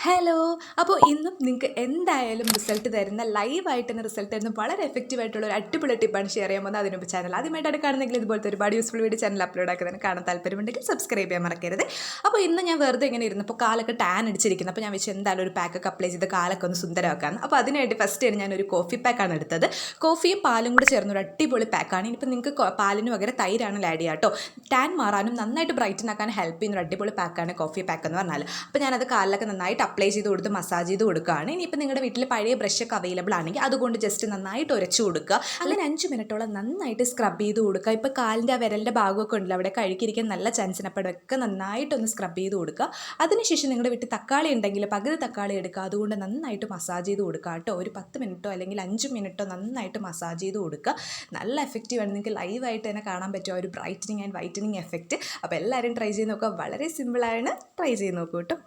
Hello. അപ്പോൾ ഇന്നും നിങ്ങൾക്ക് എന്തായാലും റിസൾട്ട് തരുന്ന ലൈവായിട്ട് തന്നെ റിസൾട്ട് തരുന്ന വളരെ എഫക്റ്റീവ് ആയിട്ടുള്ള ഒരു അടിപൊളി ടിപ്പാണ് ഷെയർ ചെയ്യാൻ പോകുന്നത്. അതിനുമ്പോൾ ചാനൽ ആദ്യമായിട്ടാണ് കാണുന്നെങ്കിൽ ഇതുപോലത്തെ ഒരുപാട് യൂസ്ഫുൾ വീഡിയോ ചാനൽ അപ്ലോഡ് ആക്കുന്നതിന് കാണാൻ താല്പര്യമുണ്ടെങ്കിൽ സബ്സ്ക്രൈബ് ചെയ്യാൻ മറക്കരുത്. അപ്പോൾ ഇന്ന് ഞാൻ വെറുതെ ഇങ്ങനെ ഇരുന്നപ്പോൾ കാലൊക്കെ ടാൻ അടിച്ചിരിക്കുന്നത്. അപ്പോൾ ഞാൻ വെച്ച് എന്തായാലും ഒരു പാക്കൊക്കെ അപ്ലൈ ചെയ്ത് കാലൊക്കെ ഒന്ന് സുന്ദരമാക്കാമെന്ന്. അപ്പോൾ അതിനുവേണ്ടി ഫസ്റ്റ് ഞാൻ ഒരു കോഫി പാക്കാണ് എടുത്തത്. കോഫിയും പാലും കൂടെ ചേർന്ന ഒരു അടിപൊളി പാക്കാണ്. ഇനിയിപ്പോൾ നിങ്ങൾക്ക് പാലിന് പകരം തൈരാണ് ആഡ് ചെയ്യുക കേട്ടോ. ടാൻ മാറാനും നന്നായിട്ട് ബ്രൈറ്റൻ ആക്കാൻ ഹെൽപ്പ് ചെയ്യുന്ന ഒരു അടിപൊളി പാക്കാണ് കോഫി പാക്ക് എന്ന് പറഞ്ഞാൽ. അപ്പോൾ ഞാനത് കാലിലൊക്കെ നന്നായിട്ട് അപ്ലൈ ചെയ്ത് കൊടുത്ത് മസാജ് ചെയ്ത് കൊടുക്കുകയാണ്. ഇനിയിപ്പോൾ നിങ്ങളുടെ വീട്ടിൽ പഴയ ബ്രഷൊക്കെ അവൈലബിൾ ആണെങ്കിൽ അതുകൊണ്ട് ജസ്റ്റ് നന്നായിട്ട് ഉരച്ചു കൊടുക്കുക. അങ്ങനെ 5 മിനിറ്റോളം നന്നായിട്ട് സ്ക്രബ് ചെയ്ത് കൊടുക്കുക. ഇപ്പോൾ കാലിൻ്റെ ആ വിരലിൻ്റെ ഭാഗമൊക്കെ ഉണ്ടല്ലോ, അവിടെ കഴുകിയിരിക്കാൻ നല്ല ചാൻസിന് അപ്പോൾ ഒക്കെ നന്നായിട്ടൊന്ന് സ്ക്രബ് ചെയ്ത് കൊടുക്കുക. അതിനുശേഷം നിങ്ങളുടെ വീട്ടിൽ തക്കാളി ഉണ്ടെങ്കിൽ പകുതി തക്കാളി എടുക്കുക. അതുകൊണ്ട് നന്നായിട്ട് മസാജ് ചെയ്ത് കൊടുക്കുക കേട്ടോ. ഒരു 10 മിനിറ്റോ അല്ലെങ്കിൽ 5 മിനിറ്റോ നന്നായിട്ട് മസാജ് ചെയ്ത് കൊടുക്കുക. നല്ല എഫക്റ്റീവാണ്. നിങ്ങൾക്ക് ലൈവായിട്ട് തന്നെ കാണാൻ പറ്റും ഒരു ബ്രൈറ്റനിങ് ആൻഡ് വൈറ്റനിങ് എഫക്റ്റ്. അപ്പോൾ എല്ലാവരും ട്രൈ ചെയ്ത് നോക്കുക. വളരെ സിമ്പിളാണ്, ട്രൈ ചെയ്ത് നോക്കൂ കേട്ടോ.